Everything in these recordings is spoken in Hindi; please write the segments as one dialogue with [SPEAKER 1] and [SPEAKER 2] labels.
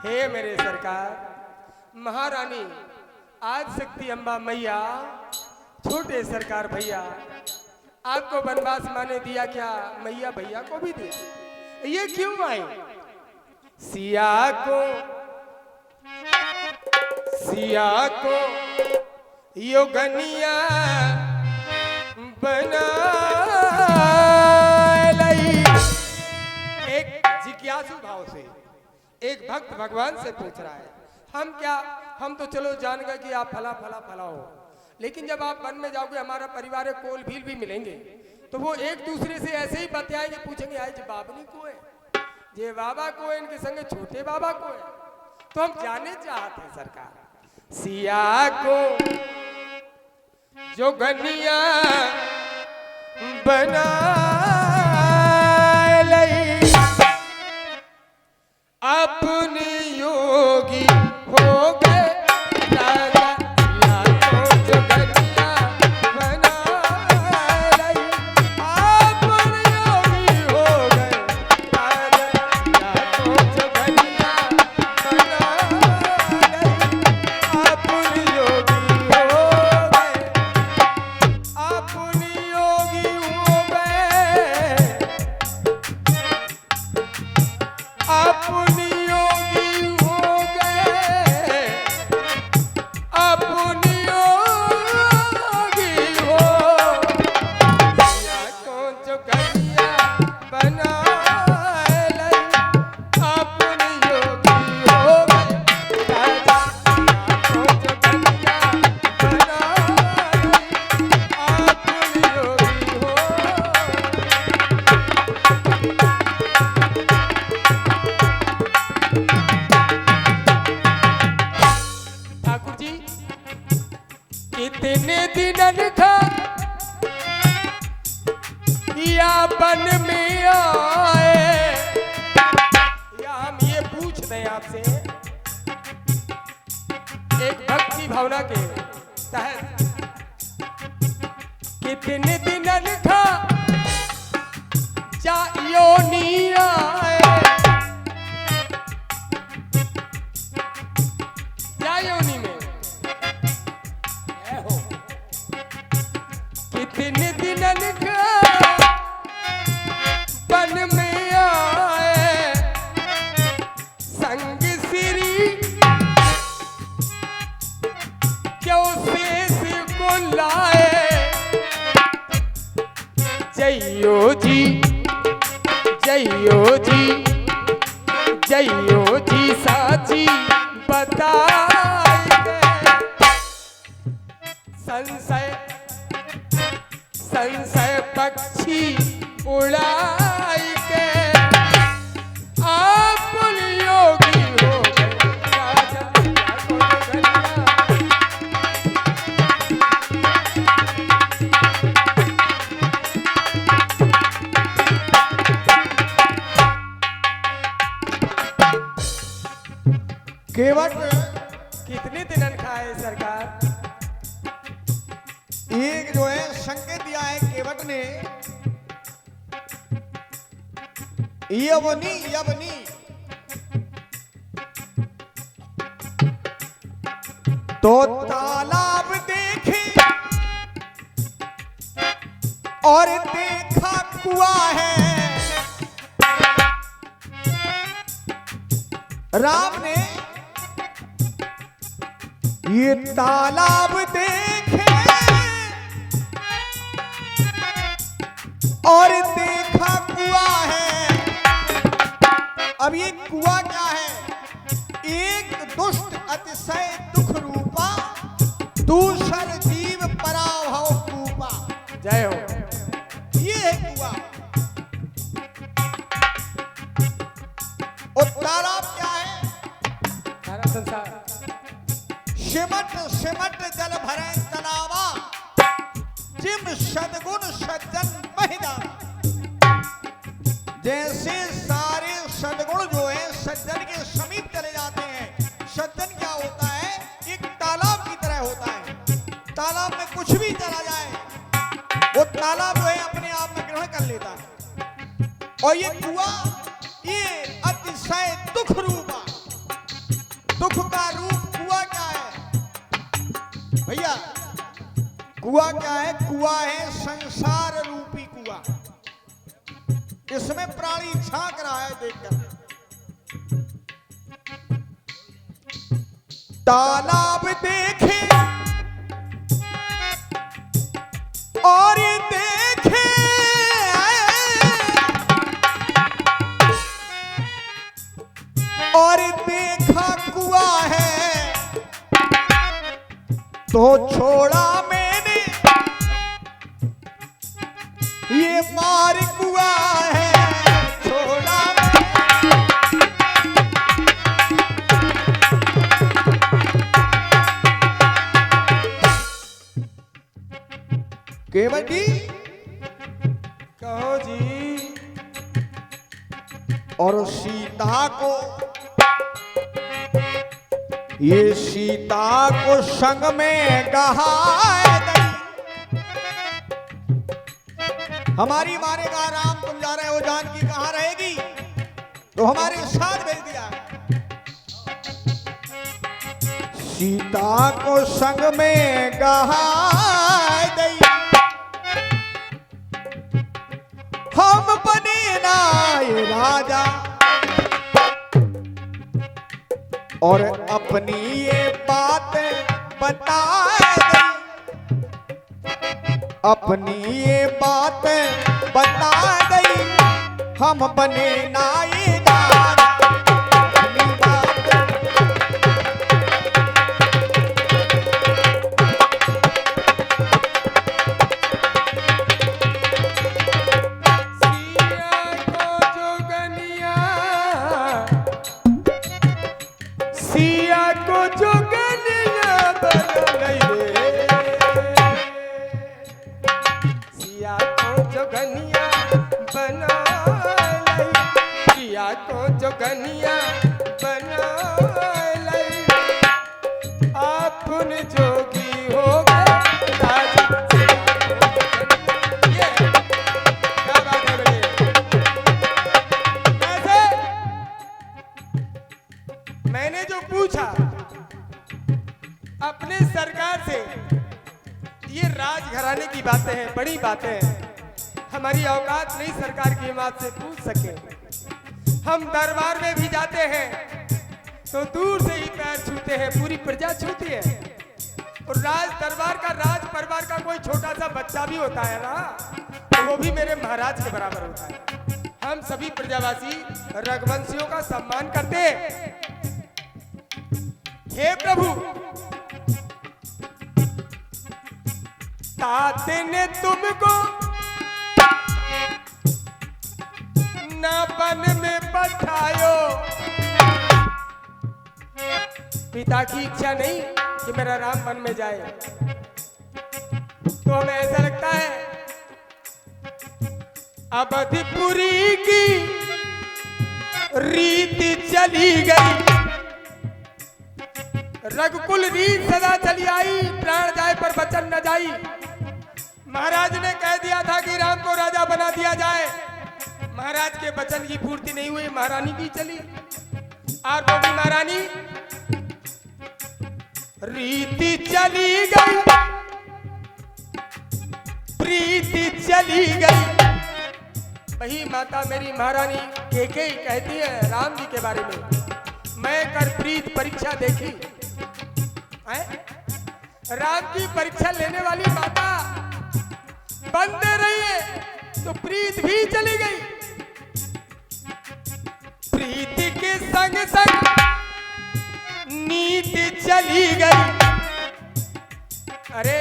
[SPEAKER 1] हे मेरे सरकार महारानी आज शक्ति अम्बा मैया, छोटे सरकार भैया, आपको वनवास माने दिया क्या मैया भैया को भी दिया, ये क्यों आए? सिया को योगनिया बना लाई। एक जिज्ञासु भाव से एक भक्त भगवान से पूछ रहा है, हम तो चलो जान गए कि आप फला फला फला हो, लेकिन जब आप वन में जाओगे हमारा परिवार कोल भील भी मिलेंगे तो वो एक दूसरे से ऐसे ही बतियाएंगे, पूछेंगे आज बाबनी को है, जे बाबा को है, इनके संगे छोटे बाबा को है। तो हम जाने चाहते हैं सरकार, सिया को जो गनिया बना लई, अपने योगी हो गए राजा, सिया को जो गनिया बना लई, अपने योगी हो गए राजा, सिया को जो गनिया बना लई, अपने योगी हो गए, अपने योगी हो गए, अपने योगी हो गए, अपने योगी हो, सिया को जो गनिया बना लई, अपने योगी हो गए राजा, सिया को जो गनिया बना लई, अपने योगी हो। ठाकुर जी कितने दिन था या वन में आए, या हम ये पूछ रहे हैं आपसे एक भक्ति भावना के तहत, कितने दिन था या योनी आए, या योनी में हो, कितने दिन का वन में आए, संग श्री क्यों शेष को लाए, जइयो जी जइयो जी जइयो जी साची बताए संशय संशय पक्षी उड़ाई के, आप योगी हो गए राजा, सिया को जो गनिया।
[SPEAKER 2] केवट
[SPEAKER 1] कितने दिन खाए सरकार?
[SPEAKER 2] एक जो है संकेत दिया है केवट ने, यवनी यवनी, तो तालाब देखे और देखा कुआ है, राम ने ये तालाब देखे और देखा कुआ है। अब ये कुआ क्या है? एक दुष्ट अतिशय दुख रूपा, दूसर जीव पराभव कूपा।
[SPEAKER 1] जय हो।
[SPEAKER 2] ये है कुआ। और तालाब क्या है?
[SPEAKER 1] सारा संसार
[SPEAKER 2] सिमट सिमट जल भरे तलावा, जिम सदगुण सज्जन महिदाना। जैसे सारे सदगुण जो है सज्जन के समीप चले जाते हैं। सज्जन क्या होता है? एक तालाब की तरह होता है। तालाब में कुछ भी चला जाए वो तालाब जो है अपने आप में ग्रहण कर लेता है। और ये कुआ ये अतिशय दुख रूपा, कुआ क्या है? कुआ है संसार रूपी कुआ। इसमें प्राणी झांक रहा है देखकर। तालाब देखे और देखे और देखा कुआ है तो छोड़ा मैंने ये मार कुआ है, छोड़ा केवल जी।
[SPEAKER 1] कहो जी।
[SPEAKER 2] और सीता को, ये सीता को संग में गहाए दई। हमारी माँ ने कहा राम तुम जा रहे हो, जानकी कहाँ रहेगी? तो हमारे साथ भेज दिया। सीता को संग में गहाए दई, हम बने नाय राजा और अपनी ये बात बताए दई, अपनी ये बात बता दई, हम बने नाई राजा। अपनी बात
[SPEAKER 1] सिया को जोगनिया बना रे, सिया को जोगनिया बना लई, सिया को जोगनिया बना लई, आपन जोगी हो गए राजा। ये क्या बात है बेटे? कैसे? मैंने जो पूछा अपने सरकार से, ये राजघराने की बातें हैं, बड़ी बातें हैं, हमारी औकात नहीं सरकार की बात से पूछ सके। हम दरबार में भी जाते हैं तो दूर से ही पैर छूते हैं, पूरी प्रजा छूती है। और राज दरबार का, राज परिवार का कोई छोटा सा बच्चा भी होता है ना, तो वो भी मेरे महाराज के बराबर होता है। हम सभी प्रजावासी रघुवंशियों का सम्मान करते हैं। हे प्रभु, ताते ने तुमको न वन में पठायो, पिता की इच्छा नहीं कि मेरा राम वन में जाए, तो हमें ऐसा लगता है अवधिपुरी की रीति चली गई, रघुकुल रीत सदा चली आई, प्राण जाए पर वचन न जाई। महाराज ने कह दिया था कि राम को राजा बना दिया जाए, महाराज के वचन की पूर्ति नहीं हुई, महारानी की चली। और वो भी महारानी रीति चली गई, प्रीति चली गई। वही माता मेरी महारानी केकई कहती है राम जी के बारे में, मैं कर प्रीत परीक्षा देखी। राम की परीक्षा लेने वाली माता बंद रही है तो प्रीत भी चली गई। प्रीति के संग संग नीति चली गई। अरे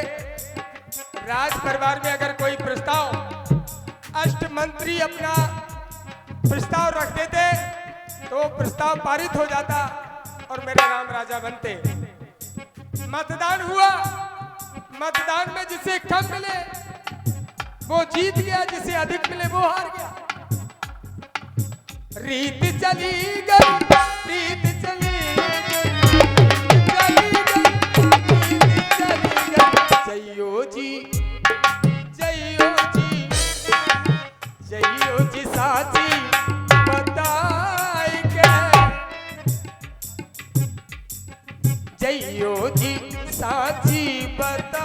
[SPEAKER 1] राज परिवार में अगर कोई प्रस्ताव, अष्ट मंत्री अपना प्रस्ताव रख देते तो प्रस्ताव पारित हो जाता और मेरे राम राजा बनते। मतदान हुआ, मतदान में जिसे कम मिले वो जीत गया, जिसे अधिक मिले वो हार गया। रीत चली गई, रीत चली गई, चली गई, रीत चली गई। जइयो जी, जइयो जी, जइयो जी साची बताई के, जइयो जी साची बताई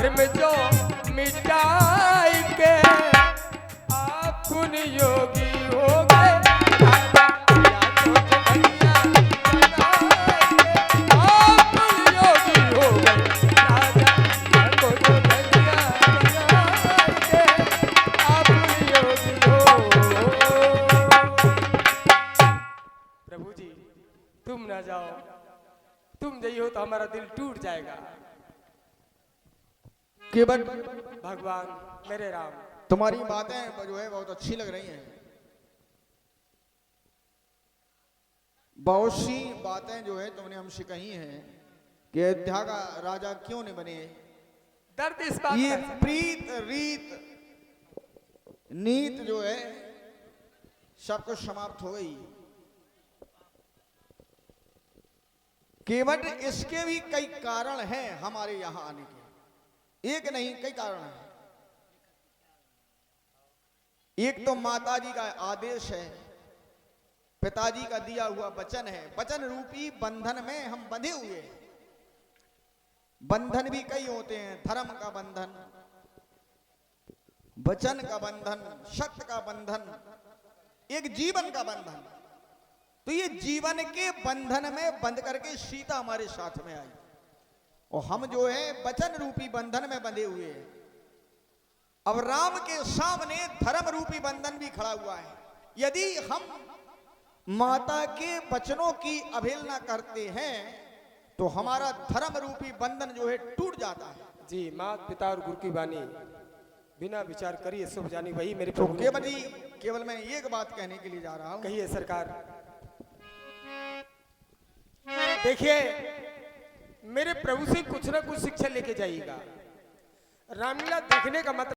[SPEAKER 1] धर्म जो मिटाई के आप योगी हो गए। प्रभु जी तुम ना जाओ, तुम जाइए तो हमारा दिल टूट जाएगा।
[SPEAKER 2] केवट
[SPEAKER 1] भगवान मेरे राम,
[SPEAKER 2] तुम्हारी बातें जो है बहुत अच्छी लग रही हैं, बहुत सी बातें जो है तुमने हमसे कही हैं कि अयोध्या का राजा क्यों नहीं बने।
[SPEAKER 1] दर्द इस बात
[SPEAKER 2] ये
[SPEAKER 1] का है।
[SPEAKER 2] प्रीत रीत नीत जो है सब कुछ समाप्त हो गई। केवट इसके भी कई कारण हैं हमारे यहां आने के, एक नहीं कई कारण हैं। एक तो माताजी का आदेश है, पिताजी का दिया हुआ वचन है, वचन रूपी बंधन में हम बंधे हुए हैं। बंधन भी कई होते हैं, धर्म का बंधन, वचन का बंधन, सत्य का बंधन, एक जीवन का बंधन। तो ये जीवन के बंधन में बंध करके सीता हमारे साथ में आई और हम जो है वचन रूपी बंधन में बंधे हुए हैं। अब राम के सामने धर्म रूपी बंधन भी खड़ा हुआ है। यदि हम माता के वचनों की अवहेलना करते हैं तो हमारा धर्म रूपी बंधन जो है टूट जाता है।
[SPEAKER 1] जी, माता पिता और गुरु की वाणी बिना विचार करिए शुभ जानी, वही मेरे
[SPEAKER 2] तो
[SPEAKER 1] प्रभु ने
[SPEAKER 2] केवल मैं एक बात कहने के लिए जा रहा हूं।
[SPEAKER 1] कहिए सरकार। देखिए मेरे प्रभु से कुछ ना कुछ शिक्षा लेके जाइएगा। रामलीला देखने का मतलब